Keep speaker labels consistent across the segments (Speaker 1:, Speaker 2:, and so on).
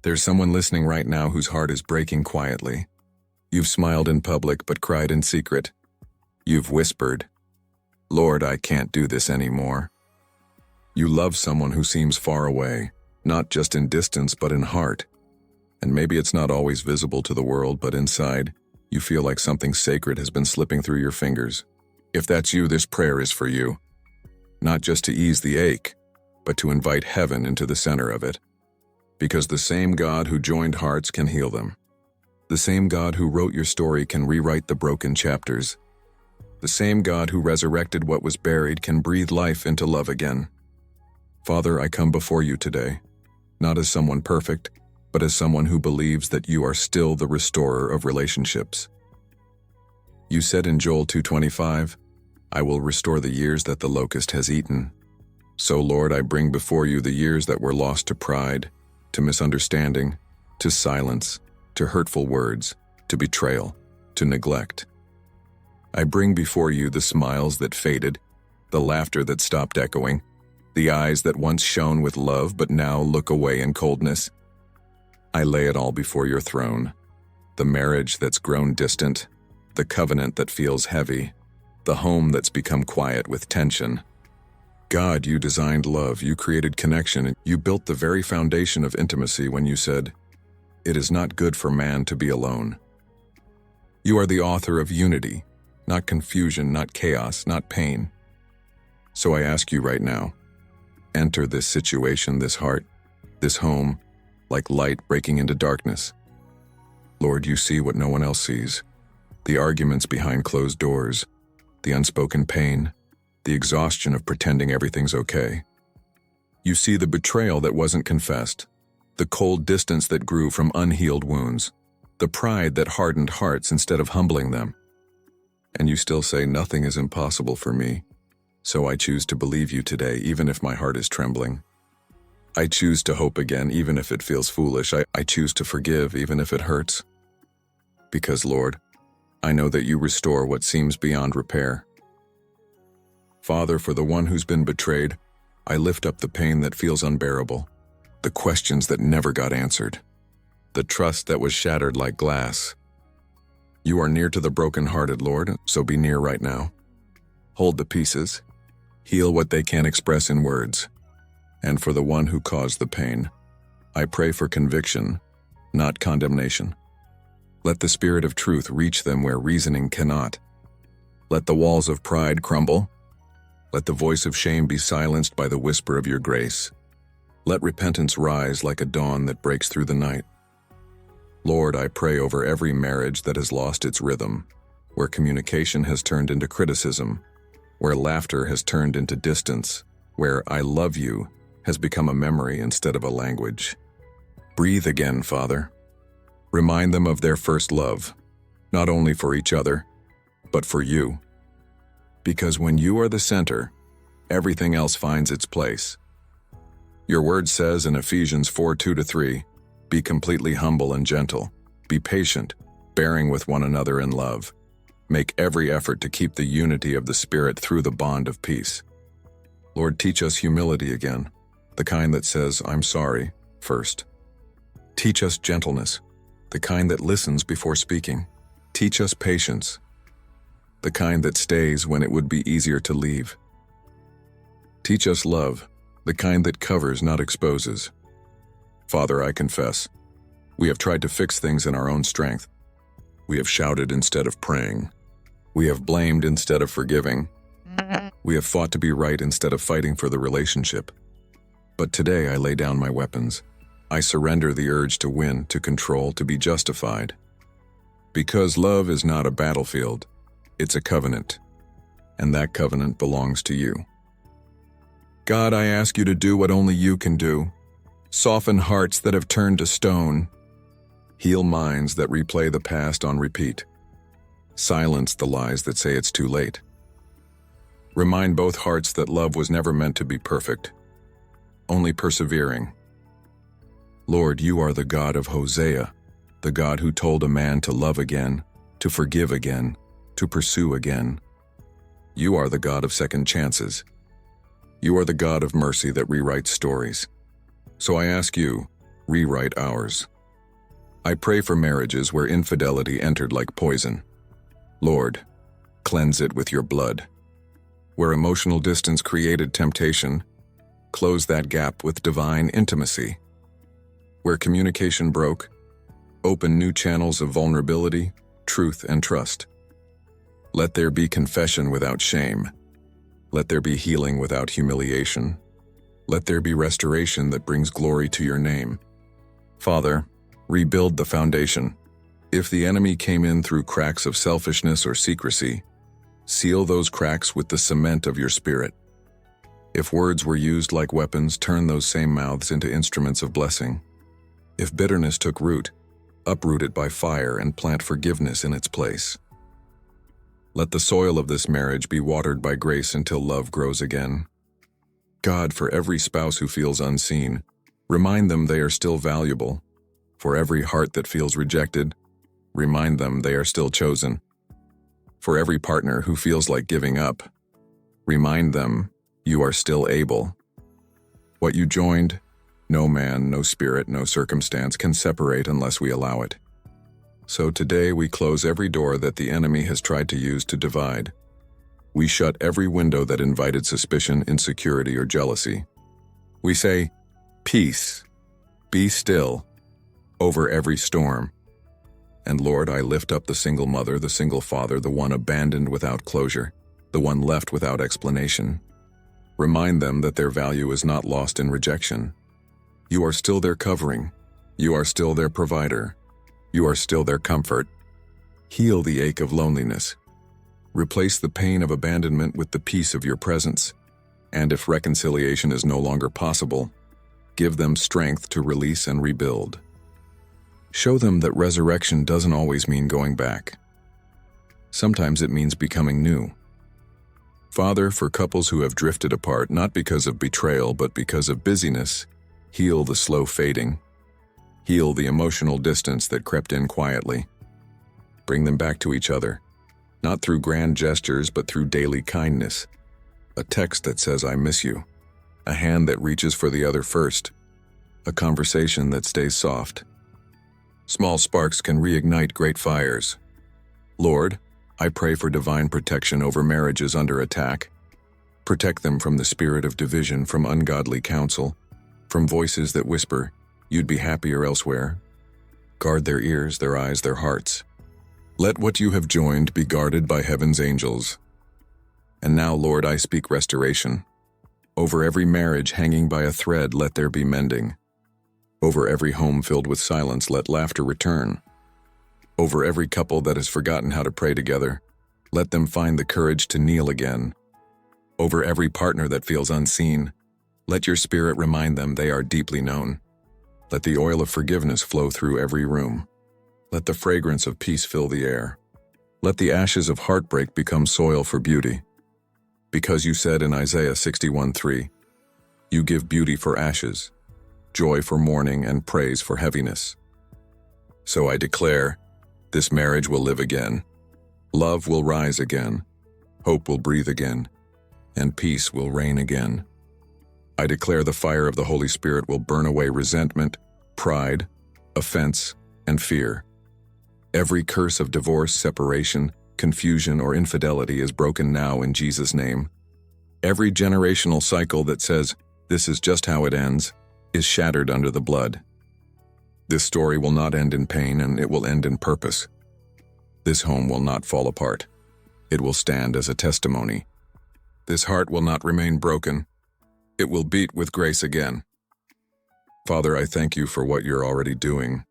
Speaker 1: There's someone listening right now whose heart is breaking quietly. You've smiled in public but cried in secret. You've whispered, "Lord, I can't do this anymore." You love someone who seems far away, not just in distance but in heart. And maybe it's not always visible to the world, but inside, you feel like something sacred has been slipping through your fingers. If that's you, this prayer is for you. Not just to ease the ache, but to invite heaven into the center of it. Because the same God who joined hearts can heal them. The same God who wrote your story can rewrite the broken chapters. The same God who resurrected what was buried can breathe life into love again. Father, I come before you today, not as someone perfect, but as someone who believes that you are still the restorer of relationships. You said in Joel 2:25, "I will restore the years that the locust has eaten." So, Lord, I bring before you the years that were lost to pride, to misunderstanding, to silence, to hurtful words, to betrayal, to neglect. I bring before you the smiles that faded, the laughter that stopped echoing, the eyes that once shone with love but now look away in coldness. I lay it all before your throne. The marriage that's grown distant, the covenant that feels heavy, the home that's become quiet with tension. God, you designed love, you created connection, and you built the very foundation of intimacy when you said, "It is not good for man to be alone." You are the author of unity, not confusion, not chaos, not pain. So I ask you right now, enter this situation, this heart, this home, like light breaking into darkness. Lord, you see what no one else sees. The arguments behind closed doors, the unspoken pain, the exhaustion of pretending everything's okay. You see the betrayal that wasn't confessed, the cold distance that grew from unhealed wounds, the pride that hardened hearts instead of humbling them. And you still say nothing is impossible for me. So I choose to believe you today, even if my heart is trembling. I choose to hope again, even if it feels foolish. I choose to forgive, even if it hurts. Because, Lord, I know that you restore what seems beyond repair. Father, for the one who's been betrayed, I lift up the pain that feels unbearable, the questions that never got answered, the trust that was shattered like glass. You are near to the brokenhearted, Lord, so be near right now. Hold the pieces, heal what they can't express in words. And for the one who caused the pain, I pray for conviction, not condemnation. Let the Spirit of truth reach them where reasoning cannot. Let the walls of pride crumble. Let the voice of shame be silenced by the whisper of your grace. Let repentance rise like a dawn that breaks through the night. Lord, I pray over every marriage that has lost its rhythm, where communication has turned into criticism, where laughter has turned into distance, where "I love you" has become a memory instead of a language. Breathe again, Father. Remind them of their first love, not only for each other, but for you. Because when you are the center, everything else finds its place. Your word says in Ephesians 4:2-3, "Be completely humble and gentle. Be patient, bearing with one another in love. Make every effort to keep the unity of the Spirit through the bond of peace." Lord, teach us humility again, the kind that says, "I'm sorry," first. Teach us gentleness, the kind that listens before speaking. Teach us patience, the kind that stays when it would be easier to leave. Teach us love, the kind that covers, not exposes. Father, I confess, we have tried to fix things in our own strength. We have shouted instead of praying. We have blamed instead of forgiving. We have fought to be right instead of fighting for the relationship. But today I lay down my weapons. I surrender the urge to win, to control, to be justified. Because love is not a battlefield, it's a covenant. And that covenant belongs to you. God, I ask you to do what only you can do. Soften hearts that have turned to stone. Heal minds that replay the past on repeat. Silence the lies that say it's too late. Remind both hearts that love was never meant to be perfect, only persevering. Lord, you are the God of Hosea, the God who told a man to love again, to forgive again, to pursue again. You are the God of second chances. You are the God of mercy that rewrites stories. So I ask you, rewrite ours. I pray for marriages where infidelity entered like poison. Lord, cleanse it with your blood. Where emotional distance created temptation, close that gap with divine intimacy. Where communication broke, open new channels of vulnerability, truth, and trust. Let there be confession without shame. Let there be healing without humiliation. Let there be restoration that brings glory to your name. Father, rebuild the foundation. If the enemy came in through cracks of selfishness or secrecy, seal those cracks with the cement of your Spirit. If words were used like weapons, turn those same mouths into instruments of blessing. If bitterness took root, uproot it by fire and plant forgiveness in its place. Let the soil of this marriage be watered by grace until love grows again. God, for every spouse who feels unseen, remind them they are still valuable. For every heart that feels rejected, remind them they are still chosen. For every partner who feels like giving up, remind them you are still able. What you joined, no man, no spirit, no circumstance can separate unless we allow it. So today we close every door that the enemy has tried to use to divide. We shut every window that invited suspicion, insecurity, or jealousy. We say, peace, be still, over every storm. And Lord, I lift up the single mother, the single father, the one abandoned without closure, the one left without explanation. Remind them that their value is not lost in rejection. You are still their covering. You are still their provider. You are still their comfort. Heal the ache of loneliness. Replace the pain of abandonment with the peace of your presence. And if reconciliation is no longer possible, give them strength to release and rebuild. Show them that resurrection doesn't always mean going back. Sometimes it means becoming new. Father, for couples who have drifted apart not because of betrayal but because of busyness, heal the slow fading. Heal the emotional distance that crept in quietly. Bring them back to each other, not through grand gestures but through daily kindness. A text that says, I miss you. A hand that reaches for the other first. A conversation that stays soft. Small sparks can reignite great fires. Lord, I pray for divine protection over marriages under attack. Protect them from the spirit of division, from ungodly counsel, from voices that whisper, you'd be happier elsewhere. Guard their ears, their eyes, their hearts. Let what you have joined be guarded by heaven's angels. And now, Lord, I speak restoration. Over every marriage hanging by a thread, let there be mending. Over every home filled with silence, let laughter return. Over every couple that has forgotten how to pray together, let them find the courage to kneel again. Over every partner that feels unseen, let your Spirit remind them they are deeply known. Let the oil of forgiveness flow through every room. Let the fragrance of peace fill the air. Let the ashes of heartbreak become soil for beauty. Because you said in Isaiah 61:3, you give beauty for ashes, joy for mourning, and praise for heaviness. So I declare, this marriage will live again. Love will rise again. Hope will breathe again. And peace will reign again. I declare the fire of the Holy Spirit will burn away resentment, pride, offense, and fear. Every curse of divorce, separation, confusion, or infidelity is broken now in Jesus' name. Every generational cycle that says, this is just how it ends, is shattered under the blood. This story will not end in pain, and it will end in purpose. This home will not fall apart. It will stand as a testimony. This heart will not remain broken. It will beat with grace again. Father, I thank you for what you're already doing.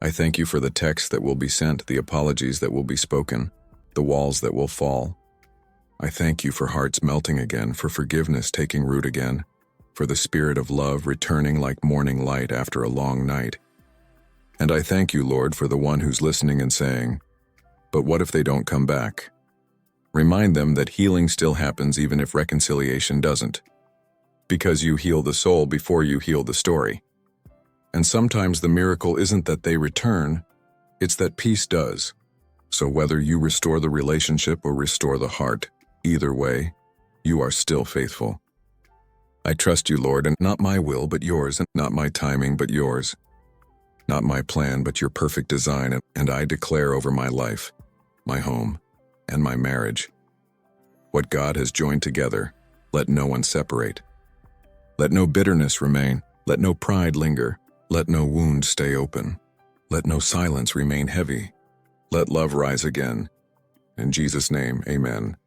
Speaker 1: I thank you for the texts that will be sent, the apologies that will be spoken, the walls that will fall. I thank you for hearts melting again, for forgiveness taking root again, for the spirit of love returning like morning light after a long night. And I thank you, Lord, for the one who's listening and saying, but what if they don't come back? Remind them that healing still happens even if reconciliation doesn't. Because you heal the soul before you heal the story. And sometimes the miracle isn't that they return, it's that peace does. So whether you restore the relationship or restore the heart, either way, you are still faithful. I trust you, Lord, and not my will but yours, and not my timing but yours. Not my plan but your perfect design, and I declare over my life, my home, and my marriage. What God has joined together, let no one separate. Let no bitterness remain, let no pride linger, let no wound stay open, let no silence remain heavy. Let love rise again. In Jesus' name, amen.